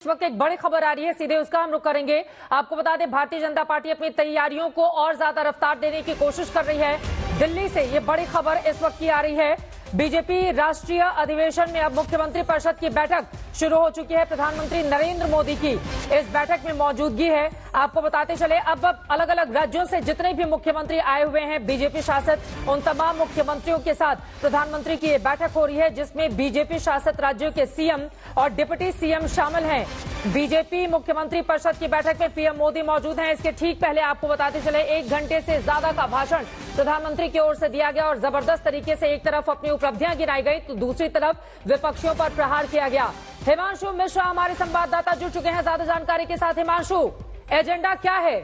इस वक्त एक बड़ी खबर आ रही है, सीधे उसका हम रुख करेंगे। आपको बता दें, भारतीय जनता पार्टी अपनी तैयारियों को और ज्यादा रफ्तार देने की कोशिश कर रही है। दिल्ली से ये बड़ी खबर इस वक्त की आ रही है। बीजेपी राष्ट्रीय अधिवेशन में अब मुख्यमंत्री परिषद की बैठक शुरू हो चुकी है। प्रधानमंत्री नरेंद्र मोदी की इस बैठक में मौजूदगी है। आपको बताते चले, अब अलग अलग राज्यों से जितने भी मुख्यमंत्री आए हुए हैं बीजेपी शासित, उन तमाम मुख्यमंत्रियों के साथ प्रधानमंत्री की ये बैठक हो रही है, जिसमें बीजेपी शासित राज्यों के सीएम और डिप्टी सीएम शामिल हैं। बीजेपी मुख्यमंत्री परिषद की बैठक में पीएम मोदी मौजूद हैं। इसके ठीक पहले आपको बताते चले, 1 घंटे से ज्यादा का भाषण प्रधानमंत्री की ओर से दिया गया और जबरदस्त तरीके से एक तरफ अपनी उपलब्धियां गिनाई गई तो दूसरी तरफ विपक्षियों पर प्रहार किया गया। हिमांशु मिश्रा हमारे संवाददाता जुड़ चुके हैं ज्यादा जानकारी के साथ। हिमांशु, एजेंडा क्या है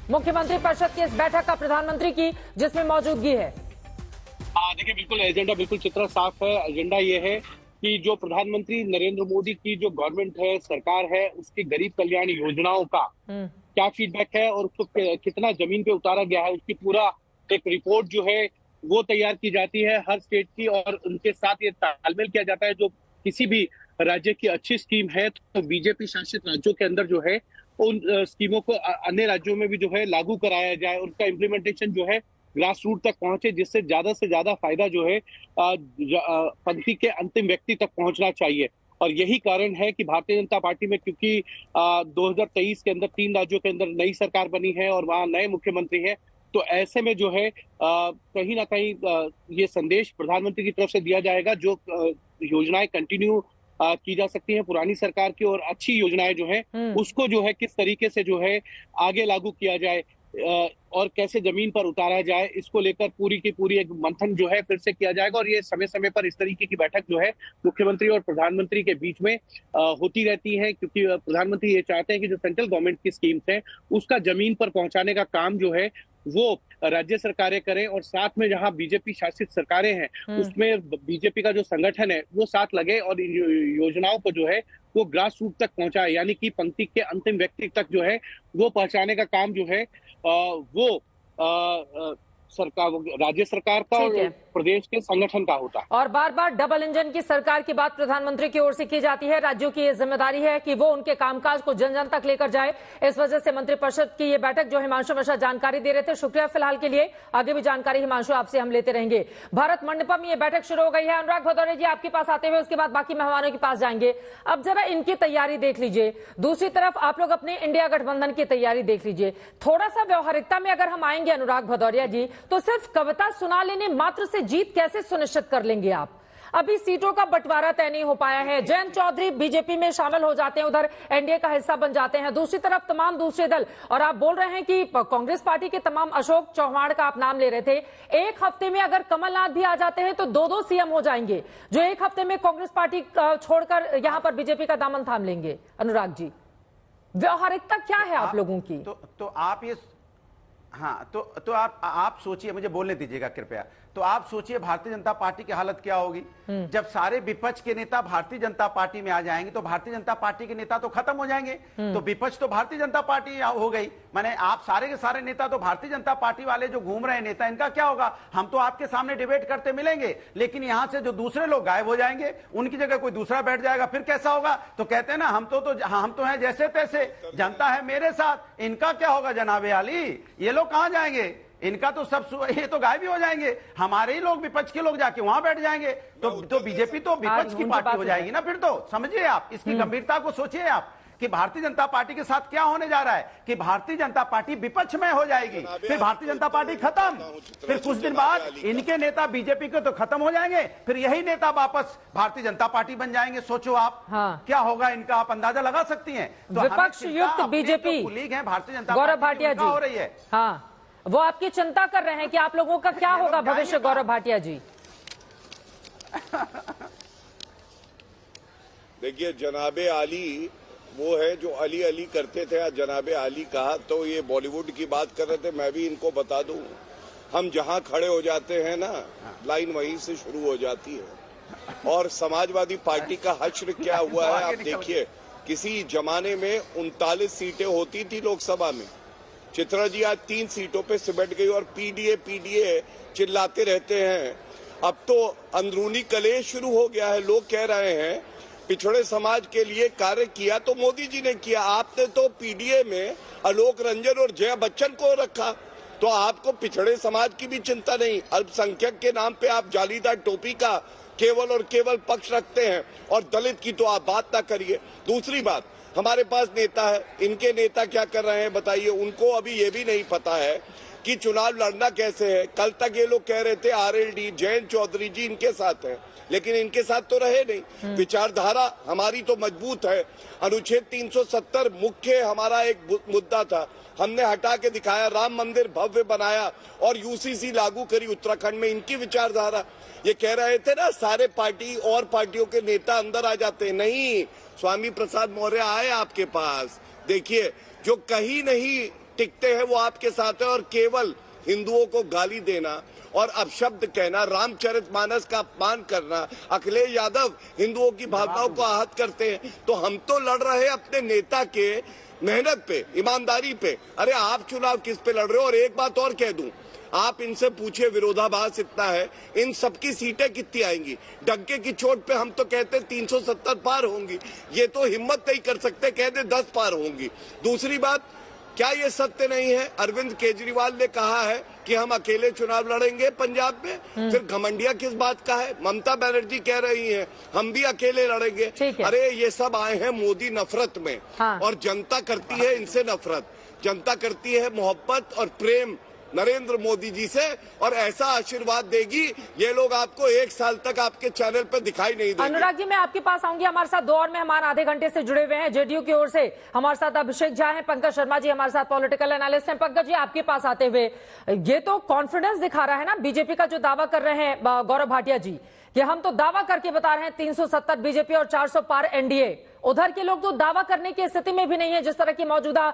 मुख्यमंत्री परिषद की इस बैठक का प्रधानमंत्री की जिसमें मौजूदगी है? देखिए, बिल्कुल एजेंडा बिल्कुल चित्र साफ है। एजेंडा ये है कि जो प्रधानमंत्री नरेंद्र मोदी की जो गवर्नमेंट है, सरकार है, उसकी गरीब कल्याण योजनाओं का क्या फीडबैक है और उसको कितना जमीन पे उतारा गया है, उसकी पूरा एक रिपोर्ट जो है वो तैयार की जाती है हर स्टेट की, और उनके साथ ये तालमेल किया जाता है। जो किसी भी राज्य की अच्छी स्कीम है तो बीजेपी शासित राज्यों के अंदर जो है उन स्कीमों को अन्य राज्यों में भी जो है लागू कराया जाए, उनका इम्प्लीमेंटेशन जो है ग्रास रूट तक पहुंचे, जिससे ज्यादा से ज्यादा फायदा जो है पंक्ति के अंतिम व्यक्ति तक पहुंचना चाहिए। और यही कारण है कि भारतीय जनता पार्टी में, क्योंकि 2023 के अंदर 3 राज्यों के अंदर नई सरकार बनी है और वहां नए मुख्यमंत्री हैं, तो ऐसे में जो है कहीं ना कहीं ये संदेश प्रधानमंत्री की तरफ से दिया जाएगा, जो योजनाएं कंटिन्यू की जा सकती हैं पुरानी सरकार की, और अच्छी योजनाएं जो है उसको जो है किस तरीके से जो है आगे लागू किया जाए और कैसे जमीन पर उतारा जाए, इसको लेकर पूरी की पूरी एक मंथन जो है फिर से किया जाएगा। और ये समय समय पर इस तरीके की बैठक जो है मुख्यमंत्री और प्रधानमंत्री के बीच में होती रहती है, क्योंकि प्रधानमंत्री ये चाहते हैं कि जो सेंट्रल गवर्नमेंट की स्कीम्स है उसका जमीन पर पहुंचाने का काम जो है वो राज्य सरकारें करें, और साथ में जहां बीजेपी शासित सरकारें हैं उसमें बीजेपी का जो संगठन है वो साथ लगे और योजनाओं को जो है वो ग्रास रूट तक पहुंचाए, यानी कि पंक्ति के अंतिम व्यक्ति तक जो है वो पहुंचाने का काम जो है वो सरकार, राज्य सरकार का और प्रदेश के संगठन का होता है। और बार बार डबल इंजन की सरकार की बात प्रधानमंत्री की ओर से की जाती है। राज्यों की यह जिम्मेदारी है कि वो उनके कामकाज को जन जन तक लेकर जाए। इस वजह से मंत्रिपरिषद की ये बैठक जो हिमांशु मिश्रा जानकारी दे रहे थे, शुक्रिया फिलहाल के लिए। आगे भी जानकारी हिमांशु आपसे हम लेते रहेंगे। भारत मंडपम में ये बैठक शुरू हो गई है। अनुराग भदौरिया जी, आपके पास आते हुए उसके बाद बाकी मेहमानों के पास जाएंगे। अब जरा इनकी तैयारी देख लीजिए, दूसरी तरफ आप लोग अपने इंडिया गठबंधन की तैयारी देख लीजिए। थोड़ा सा व्यवहारिकता में अगर हम आएंगे अनुराग भदौरिया जी, तो सिर्फ कविता सुना लेने मात्र से जीत कैसे सुनिश्चित कर लेंगे आप? अभी सीटों का बंटवारा तय नहीं हो पाया है। जयंत चौधरी बीजेपी में शामिल हो जाते हैं, उधर एनडीए का हिस्सा बन जाते हैं, दूसरी तरफ तमाम दूसरे दल, और आप बोल रहे हैं कि कांग्रेस पार्टी के तमाम, अशोक चौहान का आप नाम ले रहे थे, एक हफ्ते में अगर कमलनाथ भी आ जाते हैं तो 2-2 सीएम हो जाएंगे, जो एक हफ्ते में कांग्रेस पार्टी छोड़कर यहां पर बीजेपी का दामन थाम लेंगे। अनुराग जी, व्यवहारिकता क्या है आप लोगों की? तो आप ये, हाँ, तो आप सोचिए, मुझे बोलने दीजिएगा कृपया। तो आप सोचिए भारतीय जनता पार्टी की हालत क्या होगी जब सारे विपक्ष के नेता भारतीय जनता पार्टी में आ जाएंगे। तो भारतीय जनता पार्टी के नेता तो खत्म हो जाएंगे, तो विपक्ष तो भारतीय जनता पार्टी हो गई। माने आप सारे के सारे नेता तो भारतीय जनता पार्टी वाले जो घूम रहे नेता, इनका क्या होगा? हम तो आपके सामने डिबेट करते मिलेंगे, लेकिन यहां से जो दूसरे लोग गायब हो जाएंगे, उनकी जगह कोई दूसरा बैठ जाएगा, फिर कैसा होगा? तो कहते हैं ना, हम तो हैं जैसे तैसे, जनता है मेरे साथ। इनका क्या होगा जनाबे आली? ये लोग कहां जाएंगे? इनका तो सब ये तो गायब ही हो जाएंगे। हमारे ही लोग, विपक्ष के लोग जाके वहां बैठ जाएंगे, तो बीजेपी तो विपक्ष की पार्टी हो जाएगी ना। फिर तो समझिए आप, इसकी गंभीरता को सोचिए आप कि भारतीय जनता पार्टी के साथ क्या होने जा रहा है कि भारतीय जनता पार्टी विपक्ष में हो जाएगी, फिर भारतीय जनता पार्टी खत्म, फिर कुछ दिन बाद इनके नेता बीजेपी के तो खत्म हो जाएंगे, फिर यही नेता वापस भारतीय जनता पार्टी बन जाएंगे। सोचो आप क्या होगा इनका, आप अंदाजा लगा सकती हैं। तो विपक्ष युक्त बीजेपी लीग है भारतीय जनता गौरव भाटिया जी हो रही है, हाँ, वो आपकी चिंता कर रहे हैं कि आप लोगों का क्या होगा भविष्य। गौरव भाटिया जी, देखिए, जनाबे आली वो है जो अली अली करते थे। आज जनाबे आली कहा तो ये बॉलीवुड की बात कर रहे थे। मैं भी इनको बता दूं, हम जहां खड़े हो जाते हैं ना, लाइन वहीं से शुरू हो जाती है। और समाजवादी पार्टी का हश्र क्या हुआ है आप देखिए। किसी जमाने में 39 सीटें होती थी लोकसभा में, चित्रा जी आज 3 सीटों पे सिमट गई और पीडीए चिल्लाते रहते हैं। अब तो अंदरूनी कलेश शुरू हो गया है। लोग कह रहे हैं पिछड़े समाज के लिए कार्य किया तो मोदी जी ने किया। आपने तो पीडीए में आलोक रंजन और जया बच्चन को रखा, तो आपको पिछड़े समाज की भी चिंता नहीं। अल्पसंख्यक के नाम पे आप जालीदार टोपी का केवल और केवल पक्ष रखते हैं, और दलित की तो आप बात ना करिए। दूसरी बात, हमारे पास नेता है, इनके नेता क्या कर रहे हैं बताइए। उनको अभी ये भी नहीं पता है कि चुनाव लड़ना कैसे है। कल तक ये लोग कह रहे थे आरएलडी जयंत चौधरी जी इनके साथ हैं, लेकिन इनके साथ तो रहे नहीं। विचारधारा हमारी तो मजबूत है। अनुच्छेद 370 मुख्य हमारा एक मुद्दा था, हमने हटा के दिखाया। राम मंदिर भव्य बनाया और यूसीसी लागू करी उत्तराखंड में। इनकी विचारधारा, ये कह रहे थे ना सारे पार्टी और पार्टियों के नेता अंदर आ जाते हैं, नहीं। स्वामी प्रसाद मौर्य आए आपके पास, देखिए जो कहीं नहीं टिकते हैं वो आपके साथ है। और केवल हिंदुओं को गाली देना और अपशब्द कहना, रामचरितमानस का अपमान करना, अखिलेश यादव हिंदुओं की भावनाओं को आहत करते हैं। तो हम तो लड़ रहे हैं अपने नेता के मेहनत पे, ईमानदारी पे। अरे आप चुनाव किस पे लड़ रहे हो? और एक बात और कह दूं, आप इनसे पूछिए, विरोधाभास इतना है, इन सबकी सीटें कितनी आएंगी? डंके की चोट पे हम तो कहते 370 पार होंगी, ये तो हिम्मत नहीं कर सकते, कहते 10 पार होंगी। दूसरी बात, क्या ये सत्य नहीं है? अरविंद केजरीवाल ने कहा है कि हम अकेले चुनाव लड़ेंगे पंजाब में, फिर घमंडिया किस बात का है? ममता बनर्जी कह रही हैं हम भी अकेले लड़ेंगे। अरे ये सब आए हैं मोदी नफरत में। हाँ। और जनता करती है इनसे नफरत, जनता करती है मोहब्बत और प्रेम नरेंद्र मोदी जी से, और ऐसा आशीर्वाद देगी ये लोग आपको 1 साल तक आपके चैनल पर दिखाई नहीं देंगे। अनुराग जी, मैं आपके पास आऊंगी। हमारे साथ 2 और मेहमान आधे घंटे से जुड़े हुए हैं जेडीयू की ओर से। हमारे साथ अभिषेक झा हैं, पंकज शर्मा जी हमारे साथ पॉलिटिकल एनालिस्ट हैं। पंकज जी, आपके पास आते हुए, ये तो कॉन्फिडेंस दिखा रहा है ना बीजेपी का, जो दावा कर रहे हैं गौरव भाटिया जी कि हम तो दावा करके बता रहे हैं 370 बीजेपी और 400 पार एनडीए। उधर के लोग तो दावा करने की स्थिति में भी नहीं है। जिस तरह की मौजूदा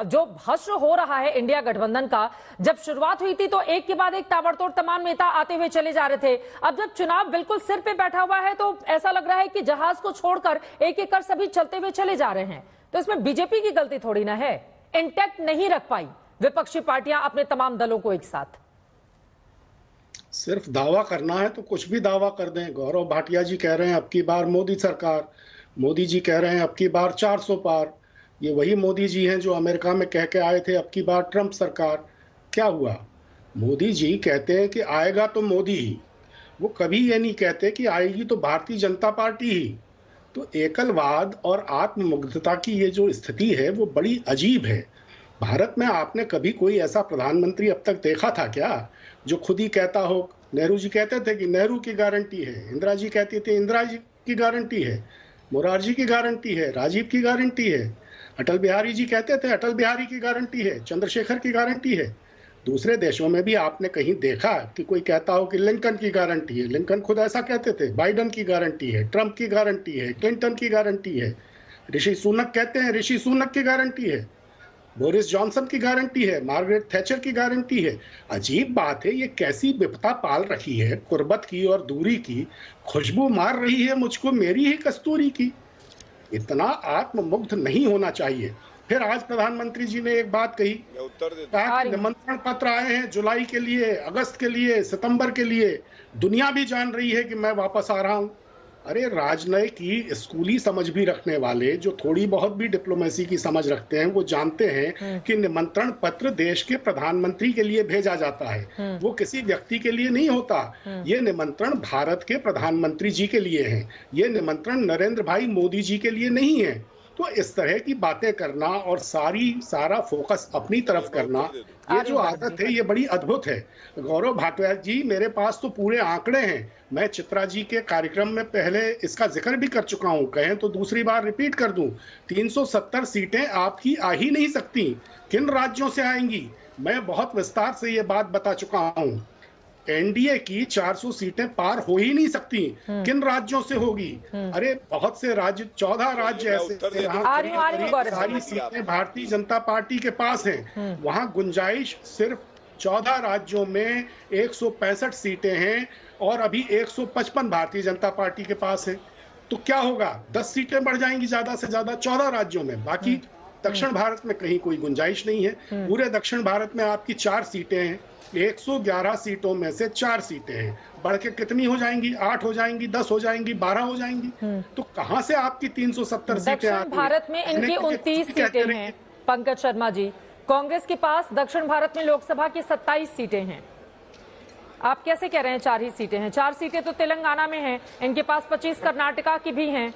जो हश्र हो रहा है इंडिया गठबंधन का, जब शुरुआत हुई थी तो एक के बाद एक ताबड़तोड़ तमाम नेता आते हुए चले जा रहे थे। अब जब चुनाव बिल्कुल सिर पे बैठा हुआ है तो ऐसा लग रहा है कि जहाज को छोड़कर एक एक कर सभी चलते हुए चले जा रहे हैं। तो इसमें बीजेपी की गलती थोड़ी ना है, इंटैक्ट नहीं रख पाई विपक्षी पार्टियां अपने तमाम दलों को एक साथ। सिर्फ दावा करना है तो कुछ भी दावा कर दें। गौरव भाटिया जी कह रहे हैं अब की बार मोदी सरकार, मोदी जी कह रहे हैं अब की बार 400 पार। ये वही मोदी जी हैं जो अमेरिका में कह के आए थे अब की बार ट्रंप सरकार। क्या हुआ? मोदी जी कहते हैं कि आएगा तो मोदी ही, वो कभी ये नहीं कहते कि आएगी तो भारतीय जनता पार्टी ही। तो एकलवाद और आत्ममुग्धता की ये जो स्थिति है वो बड़ी अजीब है। भारत में आपने कभी कोई ऐसा प्रधानमंत्री अब तक देखा था क्या जो खुद ही कहता हो? नेहरू जी कहते थे कि नेहरू की गारंटी है, इंदिरा जी कहती थी इंदिरा जी की गारंटी है, मोरारजी की गारंटी है, राजीव की गारंटी है, अटल बिहारी जी कहते थे अटल बिहारी की गारंटी है, चंद्रशेखर की गारंटी है। दूसरे देशों में भी आपने कहीं देखा कि कोई कहता हो कि लिंकन की गारंटी है? लिंकन खुद ऐसा कहते थे। बाइडन की गारंटी है, ट्रंप की गारंटी है, क्लिंटन की गारंटी है, ऋषि सुनक कहते हैं ऋषि सुनक की गारंटी है, बोरिस जॉनसन की गारंटी है, मार्गरेट थैचर की गारंटी है। अजीब बात है, ये कैसी विपदा पाल रखी है, कुर्बत की और दूरी की खुशबू मार रही है मुझको मेरी ही कस्तूरी की। इतना आत्ममुग्ध नहीं होना चाहिए। फिर आज प्रधानमंत्री जी ने एक बात कही, निमंत्रण पत्र आए हैं जुलाई के लिए, अगस्त के लिए, सितंबर के लिए, दुनिया भी जान रही है कि मैं वापस आ रहा हूं। अरे राजनयिक की स्कूली समझ भी रखने वाले, जो थोड़ी बहुत भी डिप्लोमेसी की समझ रखते हैं, वो जानते हैं कि निमंत्रण पत्र देश के प्रधानमंत्री के लिए भेजा जाता है, वो किसी व्यक्ति के लिए नहीं होता। ये निमंत्रण भारत के प्रधानमंत्री जी के लिए है, ये निमंत्रण नरेंद्र भाई मोदी जी के लिए नहीं है। तो इस तरह की बातें करना और सारा फोकस अपनी तरफ करना, ये जो आदत है ये बड़ी अद्भुत है। गौरव भाटिया जी, मेरे पास तो पूरे आंकड़े हैं। मैं चित्रा जी के कार्यक्रम में पहले इसका जिक्र भी कर चुका हूं, कहें तो दूसरी बार रिपीट कर दूं। 370 सीटें आपकी आ ही नहीं सकती। किन राज्यों से आएंगी? मैं बहुत विस्तार से ये बात बता चुका हूं। एनडीए की 400 सीटें पार हो ही नहीं सकती। किन राज्यों से होगी? अरे बहुत से राज्य, 14 राज्य ऐसे सारी सीटें भारतीय जनता पार्टी के पास हैं। वहां गुंजाइश सिर्फ 14 राज्यों में 165 सीटें हैं और अभी 155 भारतीय जनता पार्टी के पास है। तो क्या होगा? 10 सीटें बढ़ जाएंगी ज्यादा से ज्यादा 14 राज्यों में। बाकी दक्षिण भारत में कहीं कोई गुंजाइश नहीं है। पूरे दक्षिण भारत में आपकी 4 सीटें हैं, 111 सीटों में से 4 सीटें हैं, बढ़ के कितनी हो जाएंगी? 8 हो जाएंगी, 10 हो जाएंगी, 12 हो जाएंगी। तो कहां से आपकी 370 सीटें आती हैं? दक्षिण भारत में इनकी 29 सीटें हैं पंकज शर्मा जी। कांग्रेस के पास दक्षिण भारत में लोकसभा की 27 सीटें हैं। आप कैसे कह रहे हैं 4 ही सीटें हैं? 4 सीटें तो तेलंगाना में हैं, इनके पास 25 कर्नाटका की भी हैं।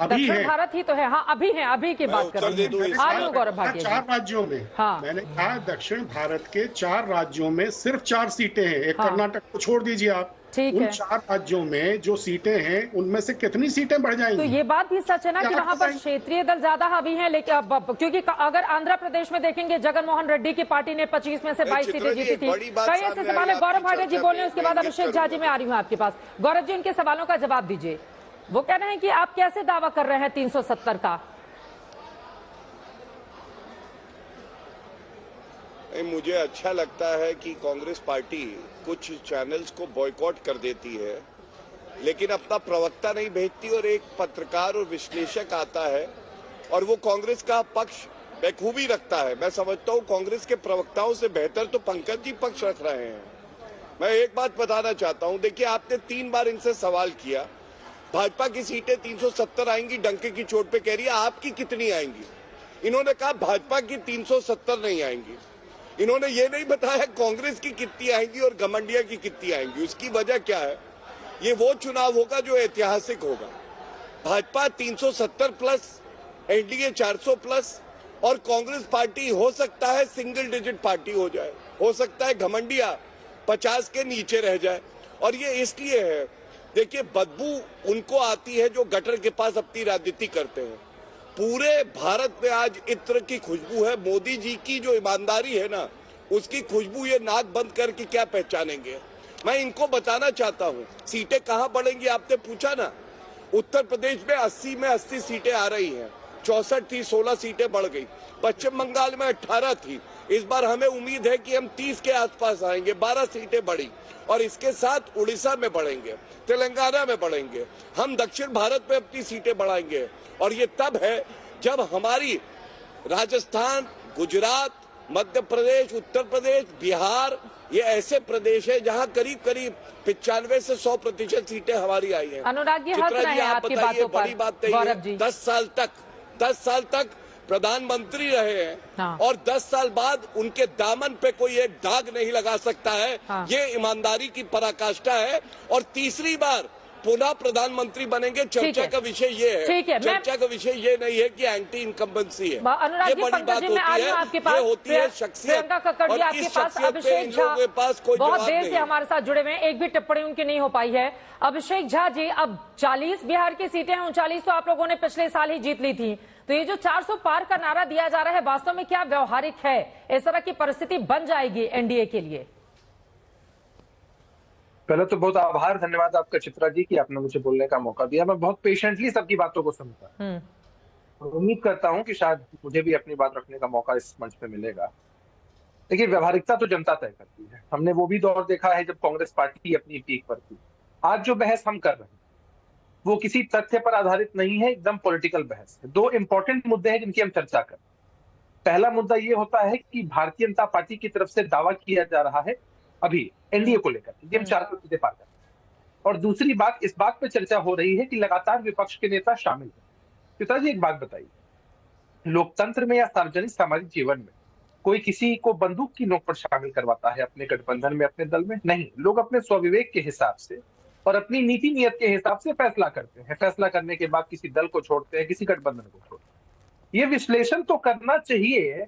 दक्षिण भारत ही तो है। हाँ, अभी है, अभी की बात कर रहे हैं। आ जाओ गौरव भाटिया जी। 4 राज्यों में, हाँ, मैंने कहा दक्षिण भारत के 4 राज्यों में सिर्फ 4 सीटें हैं। एक कर्नाटक को छोड़ दीजिए आप। उन 4 राज्यों में जो सीटें हैं उनमें से कितनी सीटें बढ़ जाएंगी? तो ये बात भी सच है ना कि वहां पर क्षेत्रीय दल ज्यादा हावी हैं, लेकिन क्योंकि अगर आंध्र प्रदेश में देखेंगे जगन मोहन रेड्डी की पार्टी ने 25 में से 22 सीटें जीती थी। कई ऐसे सवाल है। गौरव भाटिया जी बोल रहे हैं, उसके बाद अभिषेक झा जी मैं आ रही हूँ आपके पास। गौरव जी, उनके सवालों का जवाब दीजिए। वो कह रहे हैं कि आप कैसे दावा कर रहे हैं 370 का? मुझे अच्छा लगता है कि कांग्रेस पार्टी कुछ चैनल्स को बॉयकॉट कर देती है, लेकिन अपना प्रवक्ता नहीं भेजती और एक पत्रकार और विश्लेषक आता है और वो कांग्रेस का पक्ष बखूबी रखता है। मैं समझता हूँ कांग्रेस के प्रवक्ताओं से बेहतर तो पंकज जी पक्ष रख रहे हैं। मैं एक बात बताना चाहता हूँ, देखिए आपने 3 बार इनसे सवाल किया, भाजपा की सीटें 370 आएंगी, डंके की चोट पे कह रही है, आपकी कितनी आएंगी? इन्होंने कहा भाजपा की 370 नहीं आएंगी। इन्होंने ये नहीं बताया कांग्रेस की कितनी आएंगी और घमंडिया की कितनी आएंगी। उसकी वजह क्या है? ये वो चुनाव होगा जो ऐतिहासिक होगा। भाजपा 370 प्लस, एनडीए 400 प्लस, और कांग्रेस पार्टी हो सकता है सिंगल डिजिट पार्टी हो जाए, हो सकता है घमंडिया 50 के नीचे रह जाए। और ये इसलिए है, देखिए बदबू उनको आती है जो गटर के पास अपनी राजनीति करते हैं। पूरे भारत में आज इत्र की खुशबू है। मोदी जी की जो ईमानदारी है ना, उसकी खुशबू ये नाक बंद करके क्या पहचानेंगे? मैं इनको बताना चाहता हूँ सीटें कहाँ बढ़ेंगी। आपने पूछा ना, उत्तर प्रदेश में 80 में 80 सीटें आ रही हैं, 64 थी, 16 सीटें बढ़ गई। पश्चिम बंगाल में 18 थी, इस बार हमें उम्मीद है कि हम 30 के आसपास आएंगे, 12 सीटें बढ़ी। और इसके साथ उड़ीसा में बढ़ेंगे, तेलंगाना में बढ़ेंगे, हम दक्षिण भारत में अपनी सीटें बढ़ाएंगे। और ये तब है जब हमारी राजस्थान, गुजरात, मध्य प्रदेश, उत्तर प्रदेश, बिहार, ये ऐसे प्रदेश है जहां करीब करीब 95 से 100% सीटें हमारी आई हैं। अनुराग जी हंस रहे हैं आपकी बातों पर। बड़ी बात नहीं है, 10 साल तक प्रधानमंत्री रहे हैं, हाँ। और 10 साल बाद उनके दामन पे कोई एक दाग नहीं लगा सकता है, हाँ। ये ईमानदारी की पराकाष्ठा है। और तीसरी बार पुनः प्रधानमंत्री बनेंगे। चर्चा का विषय ये है, चर्चा का विषय ये नहीं है कि एंटी इनकम्बेंसी है। अनुराग जी, पंकज जी मैं आ रही हूँ आपके पास। होती है शख्सियत, कक्कड़ जी आपके पास। अभिषेक झा बहुत देर से हमारे साथ जुड़े हुए हैं, एक भी टिप्पणी उनकी नहीं हो पाई है। अभिषेक झा जी, अब 40 बिहार की सीटें हैं, 39 तो आप लोगों ने पिछले साल ही जीत ली थी। तो ये जो 400 पार का नारा दिया जा रहा है, वास्तव में क्या व्यवहारिक है? इस तरह की परिस्थिति बन जाएगी एनडीए के लिए? पहले तो बहुत आभार, धन्यवाद आपका चित्रा जी कि आपने मुझे बोलने का मौका दिया। मैं बहुत पेशेंटली सबकी बातों को सुनता हूँ। उम्मीद करता हूँ कि शायद मुझे भी अपनी बात रखने का मौका इस मंच पे मिलेगा। देखिए, व्यवहारिकता तो जनता तय करती है। हमने वो भी दौर देखा है जब कांग्रेस पार्टी अपनी पीक पर थी। आज जो बहस हम कर रहे हैं वो किसी तथ्य पर आधारित नहीं है, एकदम पॉलिटिकल बहस है। 2 इंपॉर्टेंट मुद्दे हैं जिनकी हम चर्चा करें। पहला मुद्दा ये होता है कि भारतीय जनता पार्टी की तरफ से दावा किया जा रहा है अभी एनडीए को लेकर कि हम 400 सीटें पार करें। और दूसरी बात, इस बात पर चर्चा हो रही है कि लगातार विपक्ष के नेता शामिल हैं। पिताजी एक बात बताइए, लोकतंत्र में या सार्वजनिक सामाजिक जीवन में कोई किसी को बंदूक की नोक पर शामिल करवाता है अपने गठबंधन में, अपने दल में? नहीं। लोग अपने स्वविवेक के हिसाब से और अपनी नीति नियत के हिसाब से फैसला करते हैं। फैसला करने के बाद किसी दल को छोड़ते हैं, किसी गठबंधन को छोड़ते हैं। ये विश्लेषण तो करना चाहिए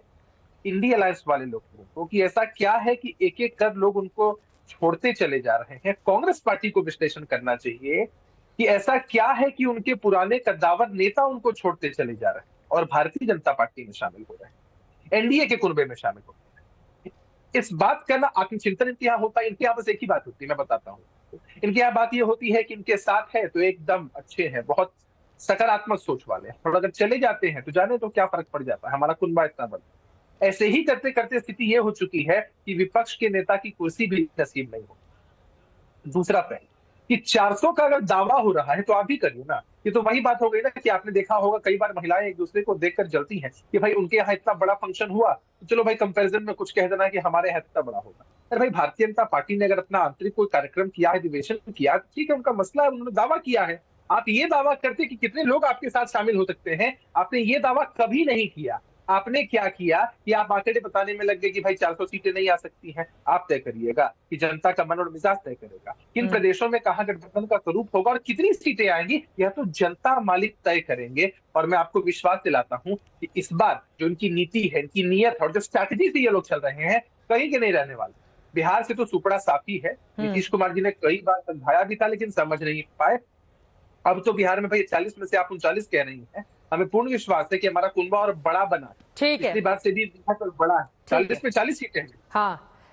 इंडिया अलायंस वाले लोगों को कि ऐसा क्या है कि एक एक कर लोग उनको छोड़ते चले जा रहे हैं। कांग्रेस पार्टी को विश्लेषण करना चाहिए कि ऐसा क्या है कि उनके पुराने कद्दावर नेता उनको छोड़ते चले जा रहे हैं और भारतीय जनता पार्टी में शामिल हो रहे हैं, एनडीए के कुनबे में शामिल हो रहे हैं। इस बात का ना आत्मचिंतन इनके यहाँ होता है। इनके यहाँ बस एक ही बात होती है, मैं बताता हूँ। इनके यहाँ बात ये होती है कि इनके साथ है तो एकदम अच्छे हैं, बहुत सकारात्मक सोच वाले हैं, और अगर चले जाते हैं तो जाने तो क्या फर्क पड़ जाता है, हमारा कुनबा इतना बड़ा। ऐसे ही करते करते स्थिति ये हो चुकी है कि विपक्ष के नेता की कुर्सी भी नसीब नहीं हो। दूसरा पहलू कि 400 का अगर दावा हो रहा है तो आप भी करिए ना ये तो वही बात हो गई ना कि आपने देखा होगा कई बार महिलाएं एक दूसरे को देखकर जलती हैं कि भाई उनके यहाँ इतना बड़ा फंक्शन हुआ तो चलो भाई कंपैरिजन में कुछ कह देना कि हमारे यहाँ इतना बड़ा होगा। अरे भाई भारतीय जनता पार्टी ने अगर अपना आंतरिक कोई कार्यक्रम किया है, अधिवेशन किया, ठीक है, उनका मसला है, उन्होंने दावा किया है। आप ये दावा करते कि कितने लोग आपके साथ शामिल हो सकते हैं, आपने ये दावा कभी नहीं किया। आपने क्या किया कि आप आंकड़े बताने में लग गए कि भाई 400 सीटें नहीं आ सकती हैं। आप तय करिएगा कि जनता का मन और मिजाज तय करेगा किन प्रदेशों में कहां गठबंधन का स्वरूप होगा और कितनी सीटें आएंगी, यह तो जनता मालिक तय करेंगे। और मैं आपको विश्वास दिलाता हूं कि इस बार जो इनकी नीति है, इनकी नीयत है और जो स्ट्रैटेजी से ये लोग चल रहे हैं, कहीं के नहीं रहने वाले। बिहार से तो सुपड़ा साफी है, नीतीश कुमार जी ने कई बार समझाया भी था लेकिन समझ नहीं पाए। अब तो बिहार में भाई 40 में से आप 39 कह रही हैं, हमें पूर्ण विश्वास है कि हमारा कुनबा और बड़ा बना। ठीक है, पिछली बार से भी बड़ा है, 40 में 40 सीटें हैं। हाँ